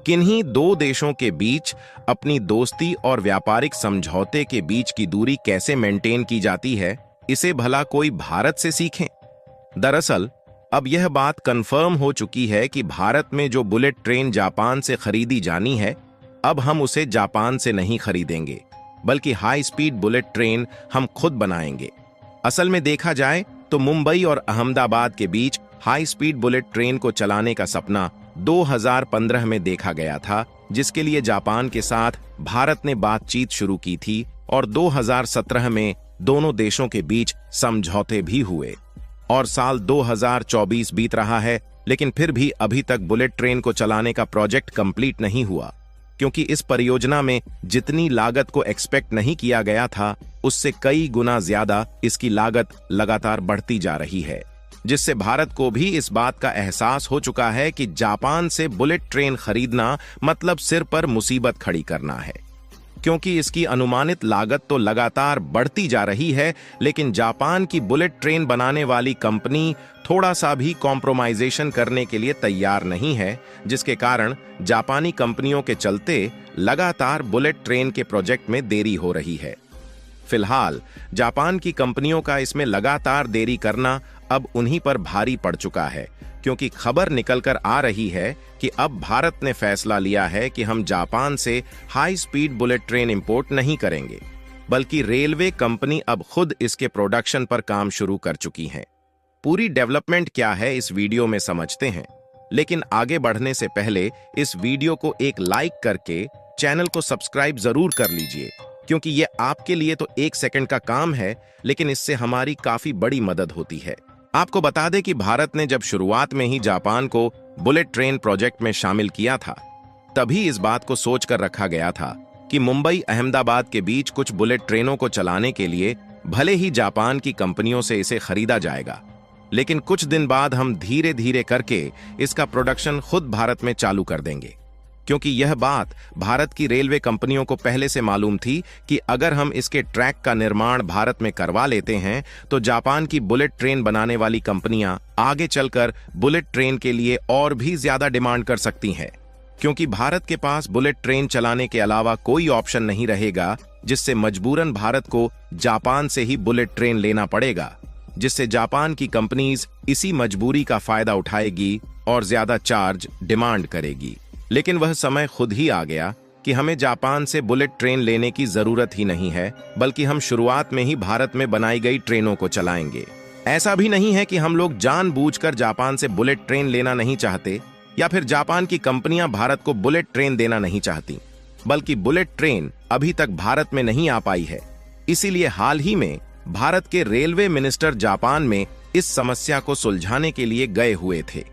किन्हीं दो देशों के बीच अपनी दोस्ती और व्यापारिक समझौते के बीच की दूरी कैसे मेंटेन की जाती है, इसे भला कोई भारत से सीखें। दरअसल अब यह बात कंफर्म हो चुकी है कि भारत में जो बुलेट ट्रेन जापान से खरीदी जानी है, अब हम उसे जापान से नहीं खरीदेंगे, बल्कि हाई स्पीड बुलेट ट्रेन हम खुद बनाएंगे। असल में देखा जाए तो मुंबई और अहमदाबाद के बीच हाई स्पीड बुलेट ट्रेन को चलाने का सपना 2015 में देखा गया था, जिसके लिए जापान के साथ भारत ने बातचीत शुरू की थी और 2017 में दोनों देशों के बीच समझौते भी हुए। और साल 2024 बीत रहा है, लेकिन फिर भी अभी तक बुलेट ट्रेन को चलाने का प्रोजेक्ट कंप्लीट नहीं हुआ, क्योंकि इस परियोजना में जितनी लागत को एक्सपेक्ट नहीं किया गया था, उससे कई गुना ज्यादा इसकी लागत लगातार बढ़ती जा रही है, जिससे भारत को भी इस बात का एहसास हो चुका है कि जापान से बुलेट ट्रेन खरीदना मतलब सिर पर मुसीबत खड़ी करना है। क्योंकि इसकी अनुमानित लागत तो लगातार बढ़ती जा रही है, लेकिन जापान की बुलेट ट्रेन बनाने वाली कंपनी थोड़ा सा भी कॉम्प्रोमाइजेशन करने के लिए तैयार नहीं है, जिसके कारण जापानी कंपनियों के चलते लगातार बुलेट ट्रेन के प्रोजेक्ट में देरी हो रही है। फिलहाल जापान की कंपनियों का इसमें लगातार देरी करना अब उन्हीं पर भारी पड़ चुका है, क्योंकि खबर निकलकर आ रही है कि अब भारत ने फैसला लिया है कि हम जापान से high speed bullet train import नहीं करेंगे, बल्कि रेलवे कंपनी अब खुद इसके प्रोडक्शन पर काम शुरू कर चुकी है। पूरी डेवलपमेंट क्या है इस वीडियो में समझते हैं, लेकिन आगे बढ़ने से पहले इस वीडियो को एक लाइक करके चैनल को सब्सक्राइब जरूर कर लीजिए, क्योंकि ये आपके लिए तो 1 सेकंड का काम है, लेकिन इससे हमारी काफी बड़ी मदद होती है। आपको बता दें कि भारत ने जब शुरुआत में ही जापान को बुलेट ट्रेन प्रोजेक्ट में शामिल किया था, तभी इस बात को सोचकर रखा गया था कि मुंबई अहमदाबाद के बीच कुछ बुलेट ट्रेनों को चलाने के लिए भले ही जापान की कंपनियों से इसे खरीदा जाएगा, लेकिन कुछ दिन बाद हम धीरे धीरे करके इसका प्रोडक्शन खुद भारत में चालू कर देंगे, क्योंकि यह बात भारत की रेलवे कंपनियों को पहले से मालूम थी कि अगर हम इसके ट्रैक का निर्माण भारत में करवा लेते हैं तो जापान की बुलेट ट्रेन बनाने वाली कंपनियां आगे चलकर बुलेट ट्रेन के लिए और भी ज्यादा डिमांड कर सकती हैं, क्योंकि भारत के पास बुलेट ट्रेन चलाने के अलावा कोई ऑप्शन नहीं रहेगा, जिससे मजबूरन भारत को जापान से ही बुलेट ट्रेन लेना पड़ेगा, जिससे जापान की कंपनीज इसी मजबूरी का फायदा उठाएगी और ज्यादा चार्ज डिमांड करेगी। लेकिन वह समय खुद ही आ गया कि हमें जापान से बुलेट ट्रेन लेने की जरूरत ही नहीं है, बल्कि हम शुरुआत में ही भारत में बनाई गई ट्रेनों को चलाएंगे। ऐसा भी नहीं है कि हम लोग जानबूझकर जापान से बुलेट ट्रेन लेना नहीं चाहते, या फिर जापान की कंपनियां भारत को बुलेट ट्रेन देना नहीं चाहती, बल्कि बुलेट ट्रेन अभी तक भारत में नहीं आ पाई है। इसीलिए हाल ही में भारत के रेलवे मिनिस्टर जापान में इस समस्या को सुलझाने के लिए गए हुए थे,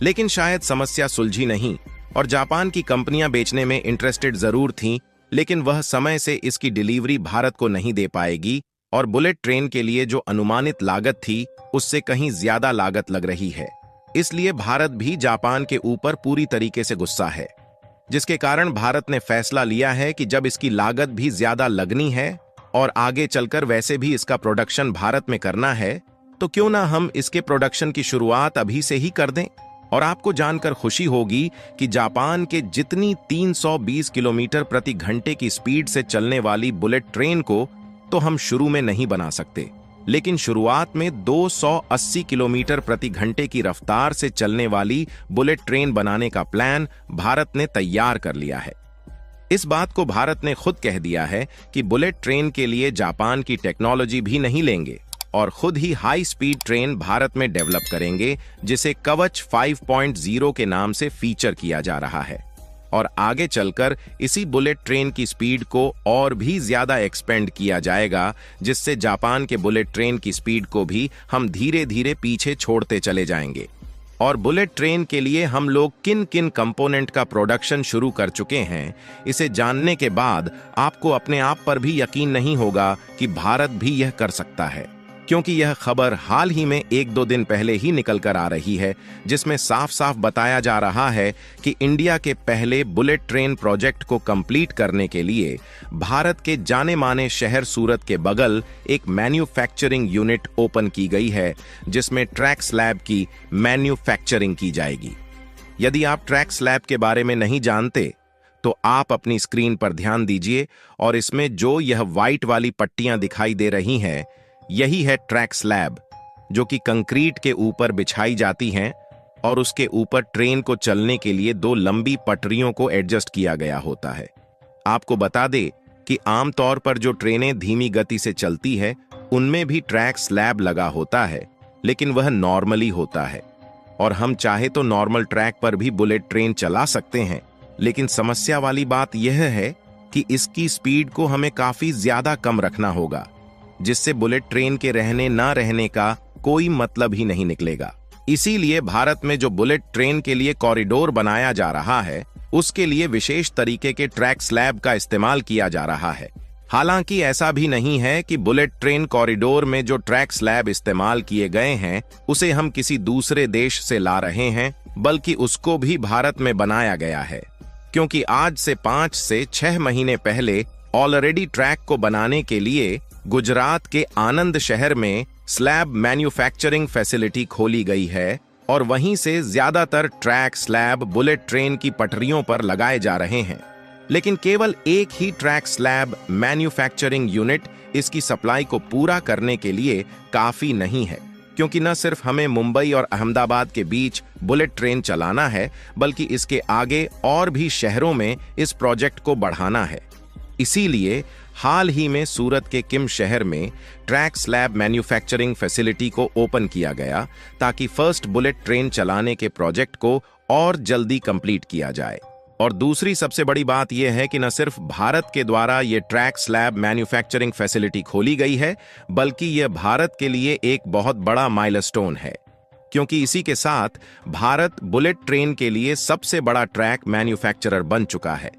लेकिन शायद समस्या सुलझी नहीं और जापान की कंपनियां बेचने में इंटरेस्टेड जरूर थीं, लेकिन वह समय से इसकी डिलीवरी भारत को नहीं दे पाएगी और बुलेट ट्रेन के लिए जो अनुमानित लागत थी, उससे कहीं ज्यादा लागत लग रही है। इसलिए भारत भी जापान के ऊपर पूरी तरीके से गुस्सा है, जिसके कारण भारत ने फैसला लिया है कि जब इसकी लागत भी ज्यादा लगनी है और आगे चलकर वैसे भी इसका प्रोडक्शन भारत में करना है, तो क्यों ना हम इसके प्रोडक्शन की शुरुआत अभी से ही कर दें। और आपको जानकर खुशी होगी कि जापान के जितनी 320 किलोमीटर प्रति घंटे की स्पीड से चलने वाली बुलेट ट्रेन को तो हम शुरू में नहीं बना सकते, लेकिन शुरुआत में 280 किलोमीटर प्रति घंटे की रफ्तार से चलने वाली बुलेट ट्रेन बनाने का प्लान भारत ने तैयार कर लिया है। इस बात को भारत ने खुद कह दिया है कि बुलेट ट्रेन के लिए जापान की टेक्नोलॉजी भी नहीं लेंगे और खुद ही हाई स्पीड ट्रेन भारत में डेवलप करेंगे, जिसे कवच 5.0 के नाम से फीचर किया जा रहा है। और आगे चलकर इसी बुलेट ट्रेन की स्पीड को और भी ज्यादा एक्सपेंड किया जाएगा, जिससे जापान के बुलेट ट्रेन की स्पीड को भी हम धीरे धीरे पीछे छोड़ते चले जाएंगे। और बुलेट ट्रेन के लिए हम लोग किन किन कंपोनेंट का प्रोडक्शन शुरू कर चुके हैं, इसे जानने के बाद आपको अपने आप पर भी यकीन नहीं होगा कि भारत भी यह कर सकता है, क्योंकि यह खबर हाल ही में 1-2 दिन पहले ही निकल कर आ रही है, जिसमें साफ साफ बताया जा रहा है कि इंडिया के पहले बुलेट ट्रेन प्रोजेक्ट को कंप्लीट करने के लिए भारत के जाने माने शहर सूरत के बगल एक मैन्युफैक्चरिंग यूनिट ओपन की गई है, जिसमें ट्रैक स्लैब की मैन्युफैक्चरिंग की जाएगी। यदि आप ट्रैक स्लैब के बारे में नहीं जानते तो आप अपनी स्क्रीन पर ध्यान दीजिए और इसमें जो यह व्हाइट वाली पट्टियां दिखाई दे रही हैं, यही है ट्रैक स्लैब, जो कि कंक्रीट के ऊपर बिछाई जाती हैं और उसके ऊपर ट्रेन को चलने के लिए दो लंबी पटरियों को एडजस्ट किया गया होता है। आपको बता दें कि आमतौर पर जो ट्रेनें धीमी गति से चलती है उनमें भी ट्रैक स्लैब लगा होता है, लेकिन वह नॉर्मली होता है और हम चाहे तो नॉर्मल ट्रैक पर भी बुलेट ट्रेन चला सकते हैं। लेकिन समस्या वाली बात यह है कि इसकी स्पीड को हमें काफी ज्यादा कम रखना होगा, जिससे बुलेट ट्रेन के रहने ना रहने का कोई मतलब ही नहीं निकलेगा। इसीलिए भारत में जो बुलेट ट्रेन के लिए कॉरिडोर बनाया जा रहा है उसके लिए विशेष तरीके के ट्रैक स्लैब का इस्तेमाल किया जा रहा है। हालांकि ऐसा भी नहीं है कि बुलेट ट्रेन कॉरिडोर में जो ट्रैक स्लैब इस्तेमाल किए गए हैं उसे हम किसी दूसरे देश से ला रहे हैं, बल्कि उसको भी भारत में बनाया गया है, क्योंकि आज से 5 से 6 महीने पहले ऑलरेडी ट्रैक को बनाने के लिए गुजरात के आनंद शहर में स्लैब मैन्युफैक्चरिंग फैसिलिटी खोली गई है और वहीं से ज्यादातर ट्रैक स्लैब बुलेट ट्रेन की पटरियों पर लगाए जा रहे हैं। लेकिन केवल एक ही ट्रैक स्लैब मैन्युफैक्चरिंग यूनिट इसकी सप्लाई को पूरा करने के लिए काफी नहीं है, क्योंकि न सिर्फ हमें मुंबई और अहमदाबाद के बीच बुलेट ट्रेन चलाना है, बल्कि इसके आगे और भी शहरों में इस प्रोजेक्ट को बढ़ाना है। इसीलिए हाल ही में सूरत के किम शहर में ट्रैक स्लैब मैन्युफैक्चरिंग फैसिलिटी को ओपन किया गया, ताकि फर्स्ट बुलेट ट्रेन चलाने के प्रोजेक्ट को और जल्दी कंप्लीट किया जाए। और दूसरी सबसे बड़ी बात यह है कि न सिर्फ भारत के द्वारा यह ट्रैक स्लैब मैन्युफैक्चरिंग फैसिलिटी खोली गई है, बल्कि यह भारत के लिए एक बहुत बड़ा माइलस्टोन है, क्योंकि इसी के साथ भारत बुलेट ट्रेन के लिए सबसे बड़ा ट्रैक मैन्युफैक्चरर बन चुका है।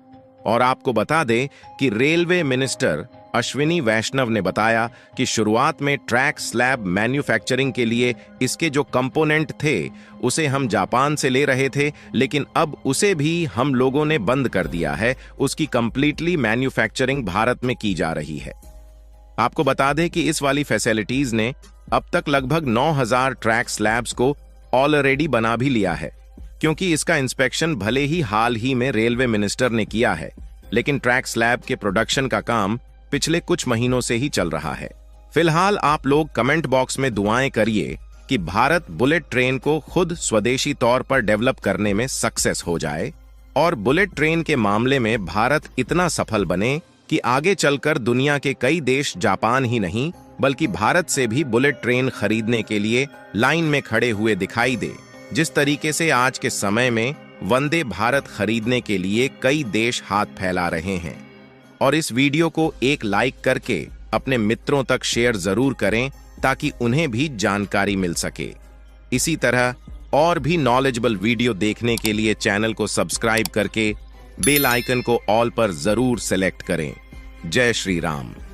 और आपको बता दें कि रेलवे मिनिस्टर अश्विनी वैष्णव ने बताया कि शुरुआत में ट्रैक स्लैब मैन्युफैक्चरिंग के लिए इसके जो कंपोनेंट थे उसे हम जापान से ले रहे थे, लेकिन अब उसे भी हम लोगों ने बंद कर दिया है। उसकी कंप्लीटली मैन्युफैक्चरिंग भारत में की जा रही है। आपको बता दें कि इस वाली फैसिलिटीज ने अब तक लगभग 9000 ट्रैक स्लैब्स को ऑलरेडी बना भी लिया है, क्योंकि इसका इंस्पेक्शन भले ही हाल ही में रेलवे मिनिस्टर ने किया है, लेकिन ट्रैक स्लैब के प्रोडक्शन का काम पिछले कुछ महीनों से ही चल रहा है। फिलहाल आप लोग कमेंट बॉक्स में दुआएं करिए कि भारत बुलेट ट्रेन को खुद स्वदेशी तौर पर डेवलप करने में सक्सेस हो जाए और बुलेट ट्रेन के मामले में भारत इतना सफल बने कि आगे चलकर दुनिया के कई देश जापान ही नहीं बल्कि भारत से भी बुलेट ट्रेन खरीदने के लिए लाइन में खड़े हुए दिखाई दे। जिस तरीके से आज के समय में वंदे भारत खरीदने के लिए कई देश हाथ फैला रहे हैं। और इस वीडियो को एक लाइक करके अपने मित्रों तक शेयर जरूर करें, ताकि उन्हें भी जानकारी मिल सके। इसी तरह और भी नॉलेजेबल वीडियो देखने के लिए चैनल को सब्सक्राइब करके बेल आइकन को ऑल पर जरूर सेलेक्ट करें। जय श्री राम।